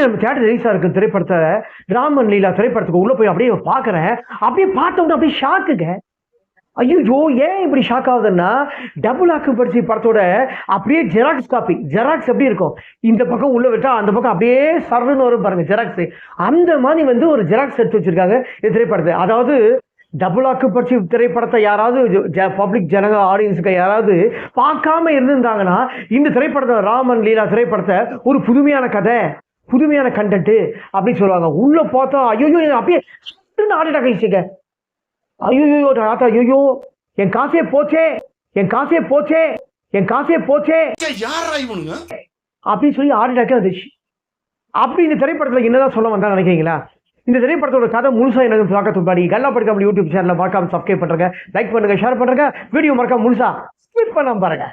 நம்ம தியேட்டர் ரிலீஸா இருக்கு திரைப்படத்தை ராமன் லீலா திரைப்படத்துக்கு உள்ள போய் அப்படியே பார்க்குறேன். அப்படியே பார்த்தோம்னா அப்படியே ஷாக்குங்க. ஐயோ ஏன் இப்படி ஷாக் ஆகுதுன்னா டபுள் ஆக்குபன்சி படத்தோட அப்படியே ஜெராக்ஸ் காப்பி. ஜெராக்ஸ் எப்படி இருக்கும், இந்த பக்கம் உள்ள விட்டா அந்த பக்கம் அப்படியே சர்ன்னு வரும் பாருங்க ஜெராக்ஸ். அந்த மாதிரி வந்து ஒரு ஜெராக்ஸ் எடுத்து வச்சிருக்காங்க இந்த திரைப்படத்தை. அதாவது டபுள் ஆக்குபன்சி திரைப்படத்தை யாராவது பப்ளிக் ஜனங்க ஆடியன்ஸுக்கு யாராவது பார்க்காம இருந்திருந்தாங்கன்னா இந்த திரைப்படத்தை ராமன் லீலா திரைப்படத்தை ஒரு புதுமையான கதை, புதுமையான கண்டென்ட் அப்படின்னு சொல்லுவாங்க. உள்ள பார்த்தா ஐயோ அப்படியே ஆடிட்டா கைச்சிக்க. ஐயோ தாத்தா, ஐயோ என் காசே போச்சே, என் காசே போச்சே, என் காசே போச்சே அப்படின்னு சொல்லி ஆடிட்டாக்கே வந்துச்சு. அப்படி இந்த திரைப்படத்தில் என்னதான் சொல்ல வந்தா நினைக்கிறீங்களா? இந்த திரைப்படத்தோட கதை முழுசா என்ன பார்க்கறதுக்கு முன்னாடி கல்லா படிக்காம யூடியூப் சேனலை மறக்காம சப்ஸ்கிரைப் பண்ணுங்க, லைக் பண்ணுங்க, ஷேர் பண்ணுங்க, வீடியோ மறக்காம முழுசா ஸ்கிப் பண்ணாம பாருங்க.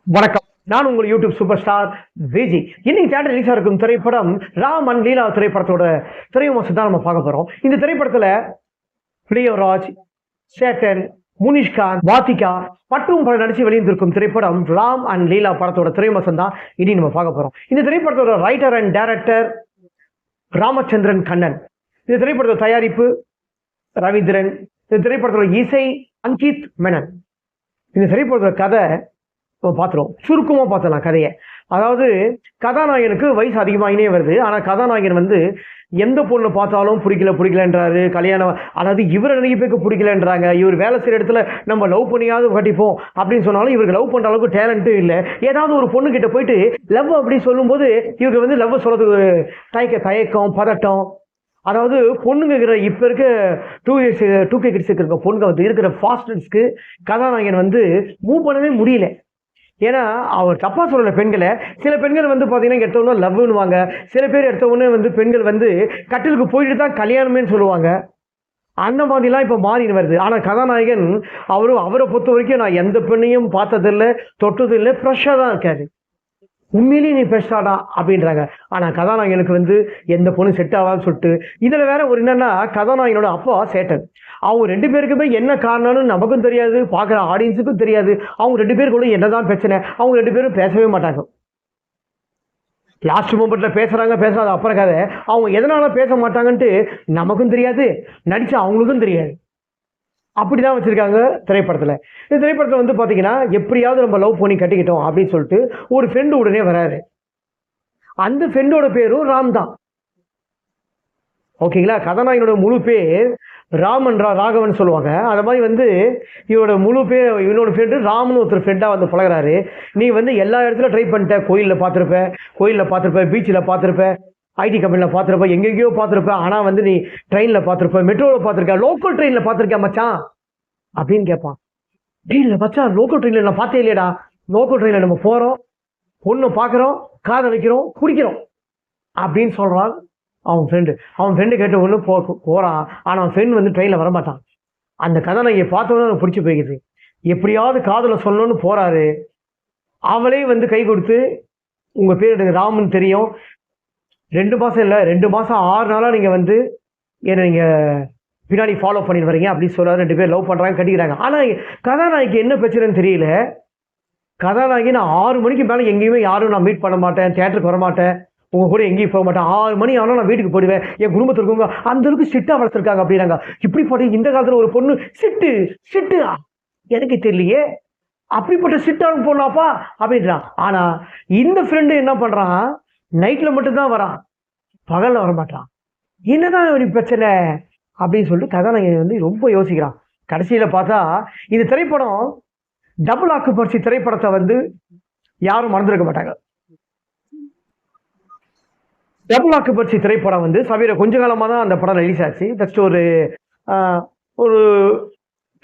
வணக்கம், நான் உங்கள் யூடியூப் சூப்பர் ஸ்டார் விஜி. இன்னைக்கு தியேட்டர் ரிலீஸா இருக்கும் திரைப்படம் ராமன் லீலா திரைப்படத்தோட திரைவிமர்சனம் தான் நம்ம பார்க்க போறோம். இந்த திரைப்படத்துல பிளியோராஜ், சேட்டன், முனிஷ்காந்த், வாத்திகா மற்றும் பல நடிச்சு வெளியிருந்திருக்கும் திரைப்படம் ராம் அண்ட் லீலா படத்தோட திரைவிமர்சனம் தான் இனி நம்ம பார்க்க போறோம். இந்த திரைப்படத்தோட writer and director Ramachandran Kannan. இந்த திரைப்படத்தோட தயாரிப்பு ரவீந்திரன். இந்த திரைப்படத்தோட இசை அங்கித் மேனன். இந்த திரைப்படத்தோட கதை பார்த்துருவோம், சுருக்கமாக பார்த்துலாம் கதையை. அதாவது கதாநாயகனுக்கு வயசு அதிகமாகினே வருது. ஆனால் கதாநாயகன் வந்து எந்த பொண்ணு பார்த்தாலும் பிடிக்கலன்றாரு. கல்யாணம், அதாவது இவரை நிறைய பேருக்கு பிடிக்கலன்றாங்க. இவர் வேலை செய்கிற இடத்துல நம்ம லவ் பண்ணியாவது கட்டிப்போம் அப்படின்னு சொன்னாலும் இவருக்கு லவ் பண்ணுற அளவுக்கு டேலண்ட்டும் இல்லை. ஏதாவது ஒரு பொண்ணு கிட்ட போயிட்டு லவ் அப்படின்னு சொல்லும்போது இவருக்கு வந்து லவ் சொல்கிறதுக்கு தயக்கம், பதட்டம். அதாவது பொண்ணுங்கிற இப்போ இருக்க 2K கிட்ஸ் இருக்க பொண்ணுங்க வந்து இருக்கிற ஃபாஸ்டர்ஸ்க்கு கதாநாயகன் வந்து மூவ் பண்ணவே முடியல. ஏன்னா அவர் தப்பா சொல்லல பெண்களை. சில பெண்கள் வந்து பார்த்தீங்கன்னா எடுத்தவொன்னே லவ்னுவாங்க, சில பேர் எடுத்தவொன்னே வந்து பெண்கள் வந்து கட்டிலுக்கு போயிட்டு தான் கல்யாணமே சொல்லுவாங்க. அந்த மாதிரிலாம் இப்போ மாறின்னு வருது. ஆனால் கதாநாயகன் அவரை பொறுத்த வரைக்கும் நான் எந்த பெண்ணையும் பார்த்ததில்லை, தொட்டதில்லை, ஃப்ரெஷ்ஷாக தான் இருக்காரு. உண்மையிலேயே நீ ஃப்ரெஷ்ஷாடா அப்படின்றாங்க. ஆனால் கதாநாயகனுக்கு வந்து எந்த பொண்ணு செட் ஆகாதுன்னு சொல்லிட்டு இதில் வேற ஒரு என்னன்னா கதாநாயகனோட அப்பா சேட்டன். அவங்க ரெண்டு பேருக்குமே என்ன காரணம்னு நமக்கும் தெரியாது, பார்க்குற ஆடியன்ஸுக்கும் தெரியாது. அவங்க ரெண்டு பேருக்குள்ள என்னதான் பிரச்சனை, அவங்க ரெண்டு பேரும் பேசவே மாட்டாங்க. லாஸ்ட் மூமெண்ட்ல பேசுறாங்க அப்புறம் கதை. அவங்க எதனால பேச மாட்டாங்கன்ட்டு நமக்கும் தெரியாது, நடிச்சா அவங்களுக்கும் தெரியாது. அப்படிதான் வச்சிருக்காங்க திரைப்படத்தில். இந்த திரைப்படத்தில் வந்து பார்த்தீங்கன்னா எப்படியாவது நம்ம லவ் பண்ணி கட்டிக்கிட்டோம் அப்படின்னு சொல்லிட்டு ஒரு ஃப்ரெண்டு உடனே வராரு. அந்த ஃப்ரெண்டோட பேரும் ராம் தான். ஓகேங்களா? கதாநாயகனோட முழு பேர் ராமன் ராகவன் சொல்லுவாங்க. அது மாதிரி வந்து இவரோட முழு பேர், இவனோட ஃப்ரெண்டு ராமன் ஒருத்தர் ஃப்ரெண்டாக வந்து பழகிறாரு. நீ வந்து எல்லா இடத்துல ட்ரை பண்ணிட்ட, கோயிலில் பார்த்துருப்ப, பீச்சில் பார்த்துருப்ப, ஐடி கம்பெனியில் பார்த்துருப்ப, எங்கெங்கேயோ பார்த்துருப்ப. ஆனால் வந்து நீ ட்ரெயினில் பார்த்துருப்ப, மெட்ரோவில் பார்த்துருக்க, லோக்கல் ட்ரெயினில் பார்த்துருக்கேன் மச்சான் அப்படின்னு கேட்பான். ட்ரெயினில் மச்சான், லோக்கல் ட்ரெயினில் நான் பார்த்தே இல்லையடா. லோக்கல் ட்ரெயினில் நம்ம போகிறோம், பொண்ணு பார்க்குறோம், காதலிக்கிறோம், குடிக்கிறோம் அப்படின்னு சொல்கிறான் அவன் ஃப்ரெண்டு கேட்ட ஒன்று போகிறான். ஆனால் அவன் ஃப்ரெண்ட் வந்து ட்ரெயினில் வரமாட்டான். அந்த கதாநாயகியை பார்த்தோன்னு அவனுக்கு பிடிச்சி போய்க்குது. எப்படியாவது காதலை சொல்லணும்னு போகிறாரு. அவளே வந்து கை கொடுத்து உங்கள் பேர் எனக்கு ராமன் தெரியும், 2 மாதம் இல்லை 2 மாதம் 6 நாளாக நீங்கள் வந்து என்னை நீங்கள் பின்னாடி ஃபாலோ பண்ணிட்டு வரீங்க அப்படின்னு சொல்கிறாரு. 2 பேர் லவ் பண்ணுறாங்க, கட்டிக்கிறாங்க. ஆனால் கதாநாயகிக்கு என்ன பிரச்சனைன்னு தெரியல. கதாநாயகி நான் 6 மணிக்கு மேலே எங்கேயுமே யாரும் நான் மீட் பண்ண மாட்டேன், தியேட்டருக்கு வரமாட்டேன், உங்கள் கூட எங்கேயும் போக மாட்டேன், 6 மணி ஆனால் நான் வீட்டுக்கு போயிடுவேன், என் குடும்பத்தில் இருக்கவங்க அந்த அளவுக்கு ஸ்ட்ரிக்டாக வளர்த்துருக்காங்க அப்படின்னாங்க. இப்படிப்பட்ட இந்த காலத்தில் ஒரு பொண்ணு சிட்டு எனக்கு தெரியலையே, அப்படிப்பட்ட சிட்டான பொண்ணாப்பா அப்படின்றான். ஆனால் இந்த ஃப்ரெண்டு என்ன பண்ணுறான், நைட்டில் மட்டும்தான் வரான், பகலில் வரமாட்டான். என்னதான் ஒரு பிரச்சனை அப்படின்னு சொல்லிட்டு கதாநாயகன் வந்து ரொம்ப யோசிக்கிறான். கடைசியில் பார்த்தா இந்த திரைப்படம் டபுள் ஆக்குபன்சி திரைப்படத்தை வந்து யாரும் மறந்துருக்க மாட்டாங்க. டபுள் ஆக்குபன்சி திரைப்படம் வந்து சமீர கொஞ்ச காலமாக தான் அந்த படம் ரிலீஸ் ஆச்சு. ஜஸ்ட் ஒரு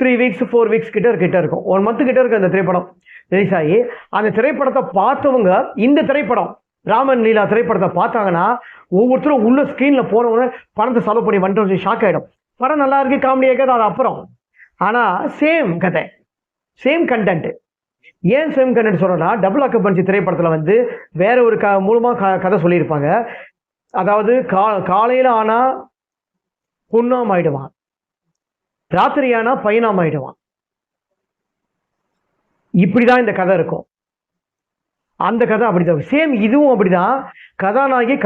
3 வீக்ஸ் 4 வீக்ஸ் கிட்ட இருக்கும், 1 மந்த் கிட்ட இருக்கு அந்த திரைப்படம் ரிலீஸ் ஆகி. அந்த திரைப்படத்தை பார்த்தவங்க இந்த திரைப்படம் ராமன் லீலா திரைப்படத்தை பார்த்தாங்கன்னா ஒவ்வொருத்தரும் உள்ள ஸ்க்ரீனில் போனவங்க பணத்தை செலவு பண்ணி வந்துட்டு ஷாக் ஆகிடும். படம் நல்லா இருக்கு, காமெடியாக இருக்குது, அது அப்புறம். ஆனால் சேம் கதை, சேம் கண்டென்ட். ஏன் சேம் கண்டென்ட் சொல்கிறேன்னா டபுள் ஆக்குபன்சி திரைப்படத்தில் வந்து வேற ஒரு மூலமாக கதை சொல்லியிருப்பாங்க. அதாவது காலையில் ஆனால் பொண்ணாம் ஆயிடுவான், ராத்திரியானா பையனாம ஆயிடுவான். இப்படிதான் இந்த கதை இருக்கும். அந்த கதை அப்படிதான். சேம் இதுவும் அப்படிதான். கதாநாயகி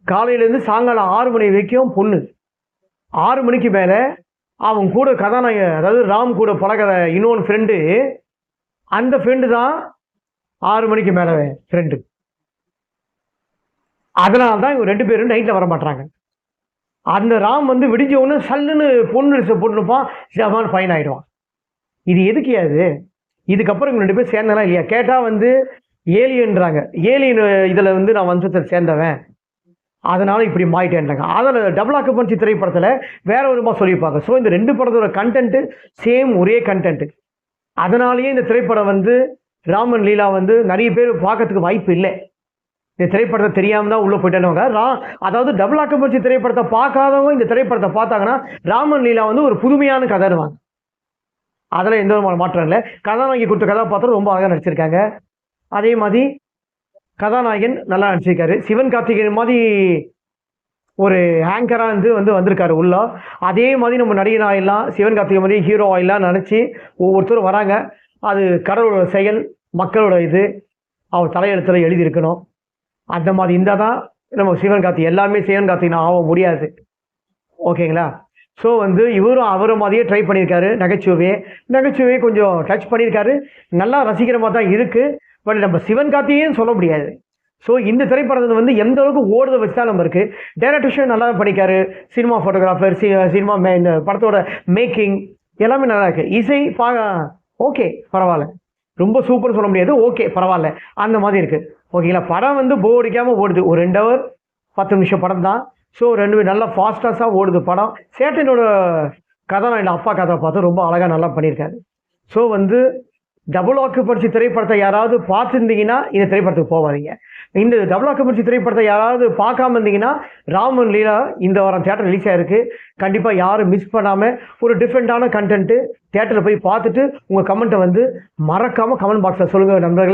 காலையிலேருந்து சாயங்காலம் 6 மணி வரைக்கும் பொண்ணு. 6 மணிக்கு மேலே அவன் கூட கதாநாயக, அதாவது ராம் கூட பழகிற இன்னொன்று ஃப்ரெண்டு, அந்த ஃப்ரெண்டு தான் 6 மணிக்கு மேலே ஃப்ரெண்டு. அதனால தான் இவங்க 2 பேரும் நைட்டில் வர மாட்டாங்க. அந்த ராம் வந்து விடிஞ்ச உடனே சல்லுன்னு பொண்ணு போட்டுருப்பான், ஜவான் ஃபைன் ஆகிடுவான். இது எதுக்கு அது? இதுக்கப்புறம் இவங்க 2 பேரும் சேர்ந்தனா இல்லையா கேட்டால் வந்து ஏலியன்றாங்க. ஏலியன் இதில் வந்து நான் வம்சத்தில் சேர்ந்தவன், அதனால இப்படி மாறிட்டேன்றாங்க. அதில் டபுள் ஆக்குபன்சி திரைப்படத்தில் வேற விதமாக சொல்லியிருப்பாங்க. ஸோ இந்த 2 படத்தோட கண்டென்ட்டு சேம், ஒரே கண்டென்ட்டு. அதனாலேயே இந்த திரைப்படம் வந்து ராமன் லீலா வந்து நிறைய பேர் பார்க்கறதுக்கு வாய்ப்பு இல்லை. இந்த திரைப்படத்தை தெரியாமல் தான் உள்ளே போயிட்டேன்னு. அதாவது டபுள் ஆக்குபன்சி திரைப்படத்தை பார்க்காதவங்க இந்த திரைப்படத்தை பார்த்தாங்கன்னா ராமன் லீலா வந்து ஒரு புதுமையான கதைன்னுவாங்க. அதில் எந்த விதமான மாற்றம் இல்லை. கதாநாயகி கொடுத்த கதாபாத்திரம் ரொம்ப அழகாக நடிச்சிருக்காங்க. அதே மாதிரி கதாநாயகன் நல்லா நடிச்சிருக்காரு. சிவன் கார்த்திகேயன் மாதிரி ஒரு ஹேங்கராக வந்திருக்காரு உள்ள. அதே மாதிரி நம்ம நடிகன் ஆயிடலாம், சிவன் கார்த்திகேயன் மாதிரி ஹீரோ ஆயிடலாம் நினச்சி ஒவ்வொருத்தரும் வராங்க. அது கடவுளோட செயல், மக்களோட இது, அவர் தலையெழுத்தில் எழுதியிருக்கணும். அந்த மாதிரி இருந்தால் தான் நம்ம சிவன் கார்த்திகேயன், எல்லாமே சிவன் கார்த்திகேயன் ஆக முடியாது. ஓகேங்களா? ஸோ இவரும் அவரை மாதிரியே ட்ரை பண்ணியிருக்காரு. நகைச்சுவையே கொஞ்சம் டச் பண்ணியிருக்காரு. நல்லா ரசிக்கிற மாதிரி தான் இருக்குது. பட் நம்ம சிவன் கார்த்திகேயன் சொல்ல முடியாது. ஸோ இந்த திரைப்படத்தை எந்த அளவுக்கு ஓடுத வச்சு தான் நம்ம இருக்குது. டைரக்டர்ஷன் நல்லா பண்ணிக்காரு. சினிமா ஃபோட்டோகிராஃபர், சினிமா இந்த படத்தோட மேக்கிங் எல்லாமே நல்லா இருக்குது. இசை ஓகே பரவாயில்ல, ரொம்ப சூப்பர் சொல்ல முடியாது, ஓகே பரவாயில்ல, அந்த மாதிரி இருக்குது. ஓகேங்களா? படம் போர் அடிக்காமல் ஓடுது. ஒரு 2 ஹவர் 10 நிமிஷம் படம் தான். ஸோ 2 நல்லா ஃபாஸ்டாக ஓடுது படம். சேட்டனோட கதாநாயகன் அப்பா கதை பார்த்து ரொம்ப அழகாக நல்லா பண்ணியிருக்காரு. ஸோ டபுள் ஆக்குபன்சி திரைப்படத்தை யாராவது பார்த்துருந்தீங்கன்னா இந்த திரைப்படத்துக்கு போவாதீங்க. இந்த டபுள் ஆக்குபன்சி திரைப்படத்தை யாராவது பார்க்காம இருந்தீங்கன்னா ராமன் லீலா இந்த வாரம் தியேட்டர் ரிலீஸ் ஆகிருக்கு. கண்டிப்பாக யாரும் மிஸ் பண்ணாமல் ஒரு டிஃப்ரெண்ட்டான கண்டென்ட்டு தியேட்டரில் போய் பார்த்துட்டு உங்கள் கமெண்ட்டை மறக்காமல் கமெண்ட் பாக்ஸில் சொல்லுங்கள் நண்பர்களே.